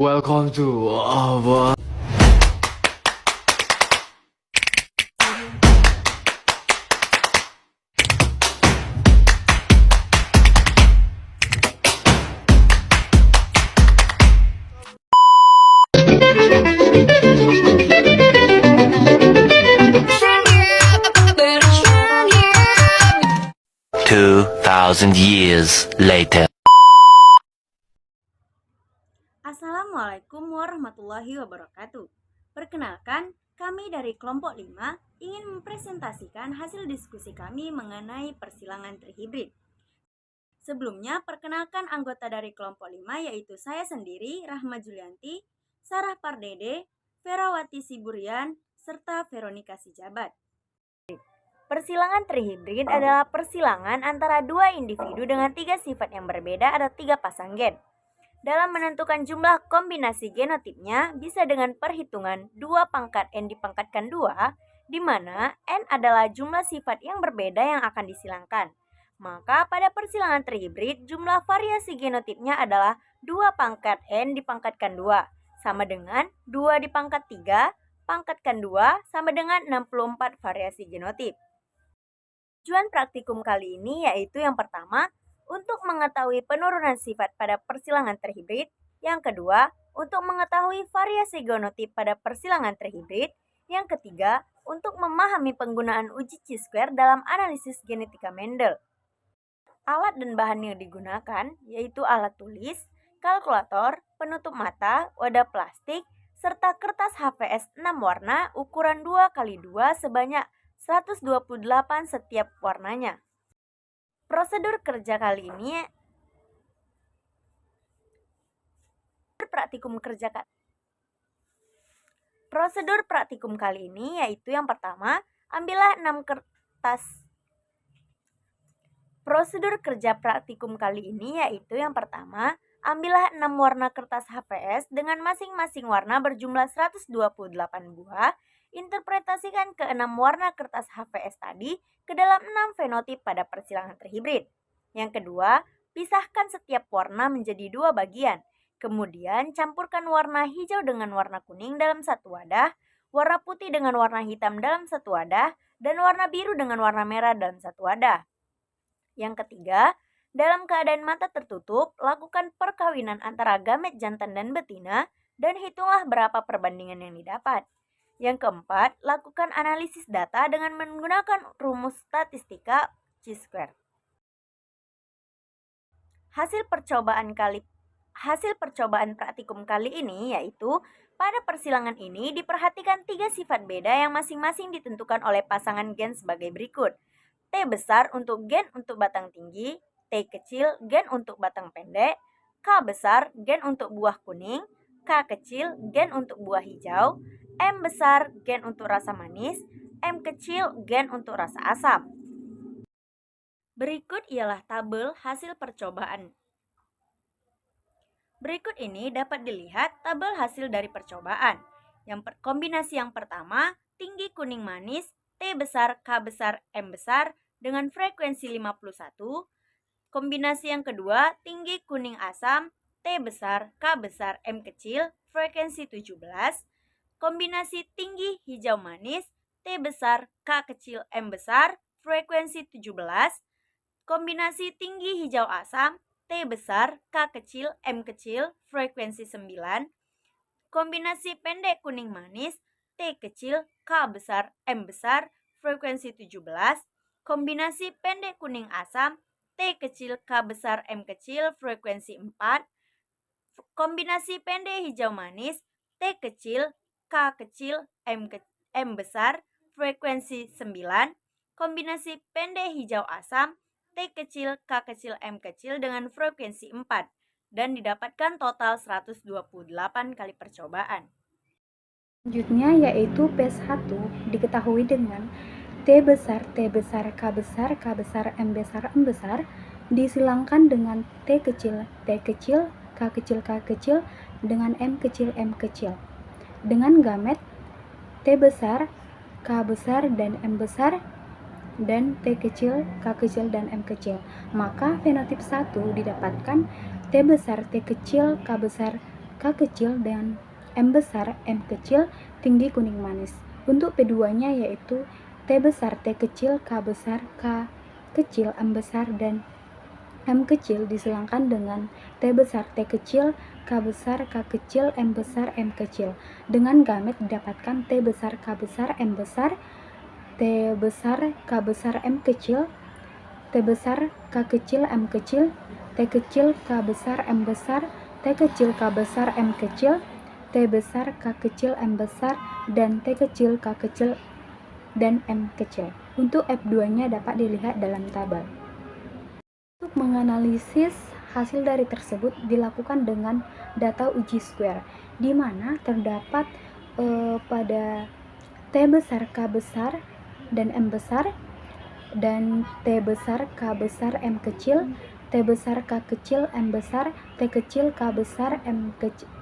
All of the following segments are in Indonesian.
Welcome to our 2,000 years later. Assalamualaikum warahmatullahi wabarakatuh. Perkenalkan, kami dari kelompok 5 ingin mempresentasikan hasil diskusi kami mengenai persilangan trihibrid. Sebelumnya, perkenalkan anggota dari kelompok 5 yaitu saya sendiri, Rahma Julianti, Sarah Pardede, Ferawati Siburian, serta Veronika Sijabat. Persilangan trihibrid adalah persilangan antara dua individu dengan tiga sifat yang berbeda atau tiga pasang gen. Dalam menentukan jumlah kombinasi genotipnya bisa dengan perhitungan 2 pangkat N dipangkatkan 2, di mana N adalah jumlah sifat yang berbeda yang akan disilangkan. Maka pada persilangan trihibrid jumlah variasi genotipnya adalah 2 pangkat N dipangkatkan 2, sama dengan 2 dipangkat 3, pangkatkan 2, sama dengan 64 variasi genotip. Tujuan praktikum kali ini yaitu yang pertama, untuk mengetahui penurunan sifat pada persilangan trihibrid. Yang kedua, untuk mengetahui variasi genotip pada persilangan trihibrid. Yang ketiga, untuk memahami penggunaan uji chi-square dalam analisis genetika Mendel. Alat dan bahan yang digunakan yaitu alat tulis, kalkulator, penutup mata, wadah plastik, serta kertas HVS 6 warna ukuran 2x2 sebanyak 128 setiap warnanya. Prosedur kerja kali ini Prosedur praktikum kali ini yaitu yang pertama, ambillah 6 kertas. Prosedur kerja praktikum kali ini yaitu yang pertama, ambillah 6 warna kertas HVS dengan masing-masing warna berjumlah 128 buah. Interpretasikan ke 6 warna kertas HVS tadi ke dalam 6 fenotip pada persilangan trihibrid. Yang kedua, pisahkan setiap warna menjadi 2 bagian. Kemudian campurkan warna hijau dengan warna kuning dalam satu wadah, warna putih dengan warna hitam dalam satu wadah, dan warna biru dengan warna merah dalam satu wadah. Yang ketiga, dalam keadaan mata tertutup, lakukan perkawinan antara gamet jantan dan betina dan hitunglah berapa perbandingan yang didapat. Yang keempat, lakukan analisis data dengan menggunakan rumus statistika chi-square. Hasil percobaan praktikum kali ini yaitu pada persilangan ini diperhatikan 3 sifat beda yang masing-masing ditentukan oleh pasangan gen sebagai berikut. T besar untuk gen untuk batang tinggi, T kecil gen untuk batang pendek, K besar gen untuk buah kuning, K kecil gen untuk buah hijau, M besar gen untuk rasa manis, M kecil gen untuk rasa asam. Berikut ialah tabel hasil percobaan. Berikut ini dapat dilihat tabel hasil dari percobaan. Kombinasi yang pertama, tinggi kuning manis, T besar, K besar, M besar dengan frekuensi 51. Kombinasi yang kedua, tinggi kuning asam, T besar, K besar, M kecil, frekuensi 17. Kombinasi tinggi hijau manis, T besar, K kecil, M besar, frekuensi 17. Kombinasi tinggi hijau asam, T besar, K kecil, M kecil, frekuensi 9. Kombinasi pendek kuning manis, T kecil, K besar, M besar, frekuensi 17. Kombinasi pendek kuning asam, T kecil, K besar, M kecil, frekuensi 4. Kombinasi pendek hijau manis, T kecil, K kecil, M besar, frekuensi 9. Kombinasi pendek hijau asam, T kecil, K kecil, M kecil dengan frekuensi 4. Dan didapatkan total 128 kali percobaan. Selanjutnya yaitu PS1 diketahui dengan T besar, K besar, K besar, M besar disilangkan dengan T kecil, K kecil dengan M kecil. Dengan gamet T besar, K besar, dan M besar, dan T kecil, K kecil, dan M kecil. Maka fenotip 1 didapatkan T besar, T kecil, K besar, K kecil, dan M besar M kecil tinggi kuning manis. Untuk P2-nya yaitu T besar T kecil, K besar K kecil, M besar, dan M kecil disilangkan dengan T besar T kecil, K besar K kecil, M besar M kecil. Dengan gamet didapatkan T besar K besar M besar, T besar K besar M kecil, T besar K kecil M kecil, T kecil K besar M besar, T kecil K besar M kecil, T besar K kecil M besar, dan T kecil K kecil dan M kecil. Untuk F2-nya dapat dilihat dalam tabel. Untuk menganalisis hasil dari tersebut dilakukan dengan data uji square, di mana terdapat pada T besar K besar dan M besar, dan T besar K besar M kecil, T besar K kecil M besar, T kecil K besar M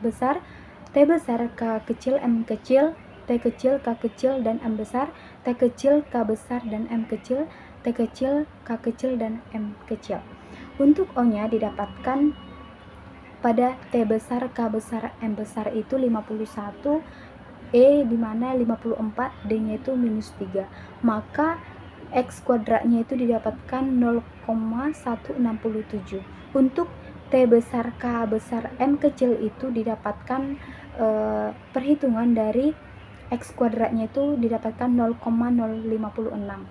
besar, T besar K kecil M kecil, T kecil K kecil dan M besar, T kecil K besar dan M kecil, T kecil K kecil dan M kecil. Untuk O-nya didapatkan pada T besar K besar M besar itu 51, E dimana 54, D-nya itu -3. Maka X kuadratnya itu didapatkan 0,167. Untuk T besar K besar M kecil itu didapatkan perhitungan dari X kuadratnya itu didapatkan 0,056.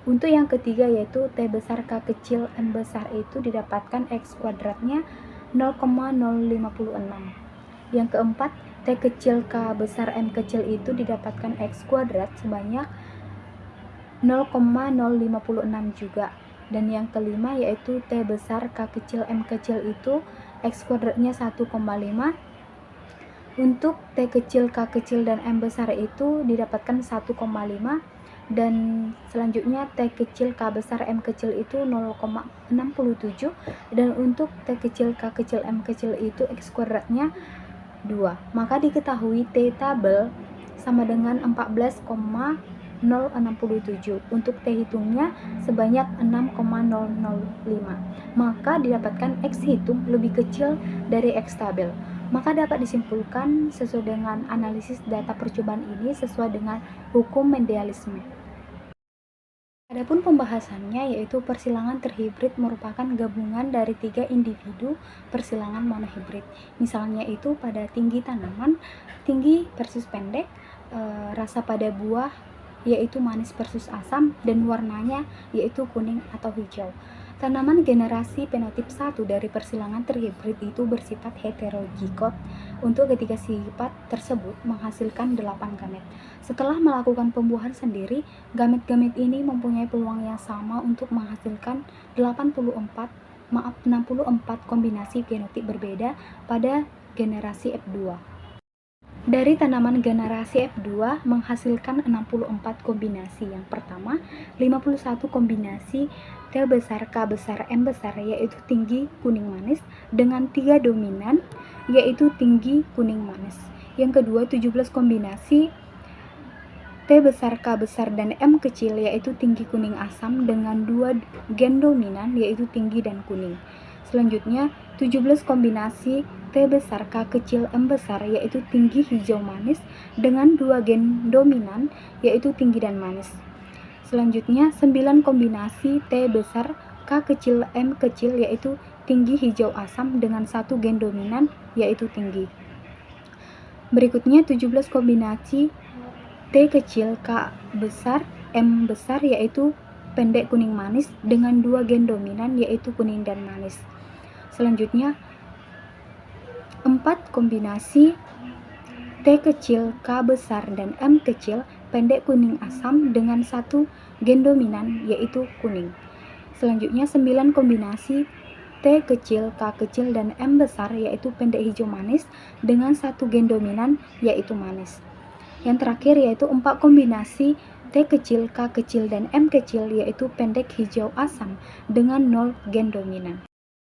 Untuk yang ketiga yaitu T besar K kecil M besar itu didapatkan X kuadratnya 0,056. Yang keempat, T kecil K besar M kecil itu didapatkan X kuadrat sebanyak 0,056 juga. Dan yang kelima yaitu T besar K kecil M kecil itu X kuadratnya 1,5. Untuk T kecil K kecil dan M besar itu didapatkan 1,5. Dan selanjutnya T kecil K besar M kecil itu 0,67. Dan untuk T kecil K kecil M kecil itu X kuadratnya 2. Maka diketahui T tabel sama dengan 14,067. Untuk T hitungnya sebanyak 6,005. Maka didapatkan X hitung lebih kecil dari X tabel. Maka dapat disimpulkan sesuai dengan analisis data percobaan ini sesuai dengan hukum Mendeleisme. Adapun pembahasannya yaitu persilangan terhibrid merupakan gabungan dari 3 individu persilangan monohibrid. Misalnya itu pada tinggi tanaman, tinggi versus pendek, rasa pada buah yaitu manis versus asam, dan warnanya yaitu kuning atau hijau. Tanaman generasi fenotip 1 dari persilangan terhibrid itu bersifat heterozigot. Untuk ketiga sifat tersebut menghasilkan 8 gamet. Setelah melakukan pembuahan sendiri, gamet-gamet ini mempunyai peluang yang sama untuk menghasilkan 64 kombinasi genotip berbeda pada generasi F2. Dari tanaman generasi F2 menghasilkan 64 kombinasi. Yang pertama, 51 kombinasi T besar K besar M besar yaitu tinggi kuning manis dengan 3 dominan yaitu tinggi kuning manis. Yang kedua, 17 kombinasi T besar K besar dan M kecil yaitu tinggi kuning asam dengan 2 gen dominan yaitu tinggi dan kuning. Selanjutnya, 17 kombinasi T besar K kecil M besar yaitu tinggi hijau manis dengan 2 gen dominan yaitu tinggi dan manis. Selanjutnya, 9 kombinasi T besar K kecil M kecil yaitu tinggi hijau asam dengan 1 gen dominan yaitu tinggi. Berikutnya, 17 kombinasi T kecil K besar M besar yaitu pendek kuning manis dengan 2 gen dominan yaitu kuning dan manis. Selanjutnya, 4 kombinasi T kecil K besar dan M kecil pendek kuning asam dengan 1 gen dominan yaitu kuning. Selanjutnya, 9 kombinasi T kecil K kecil dan M besar yaitu pendek hijau manis dengan 1 gen dominan yaitu manis. Yang terakhir yaitu 4 kombinasi T kecil K kecil dan M kecil yaitu pendek hijau asam dengan 0 gen dominan.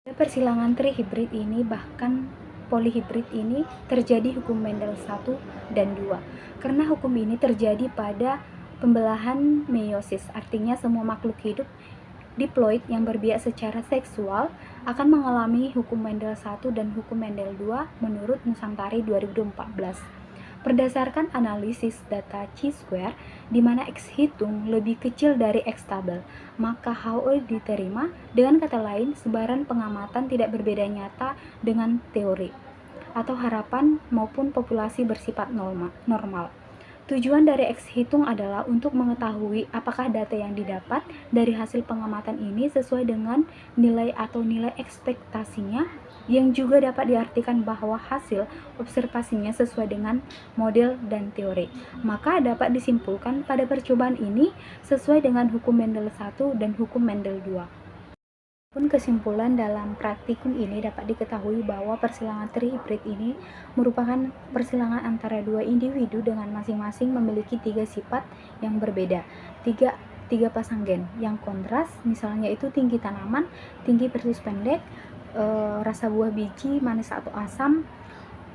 Pada persilangan trihibrid ini bahkan polihibrid ini terjadi hukum Mendel 1 dan 2. Karena hukum ini terjadi pada pembelahan meiosis, artinya semua makhluk hidup diploid yang berbiak secara seksual akan mengalami hukum Mendel 1 dan hukum Mendel 2 menurut Nusantari 2014. Berdasarkan analisis data chi-square, di mana X hitung lebih kecil dari X tabel, maka HOE diterima. Dengan kata lain, sebaran pengamatan tidak berbeda nyata dengan teori atau harapan maupun populasi bersifat normal. Tujuan dari X hitung adalah untuk mengetahui apakah data yang didapat dari hasil pengamatan ini sesuai dengan nilai atau nilai ekspektasinya, yang juga dapat diartikan bahwa hasil observasinya sesuai dengan model dan teori. Maka dapat disimpulkan pada percobaan ini sesuai dengan hukum Mendel 1 dan hukum Mendel 2. Pun kesimpulan dalam praktikum ini dapat diketahui bahwa persilangan trihibrid ini merupakan persilangan antara dua individu dengan masing-masing memiliki tiga sifat yang berbeda, tiga pasang gen yang kontras, misalnya itu tinggi tanaman, tinggi versus pendek, rasa buah biji manis atau asam,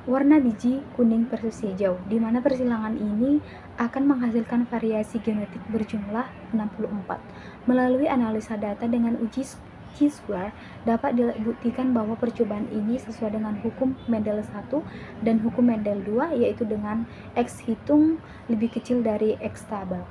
warna biji kuning versus hijau, di mana persilangan ini akan menghasilkan variasi genetik berjumlah 64. Melalui analisa data dengan uji chi-square dapat dibuktikan bahwa percobaan ini sesuai dengan hukum Mendel 1 dan hukum Mendel 2, yaitu dengan X hitung lebih kecil dari X tabel.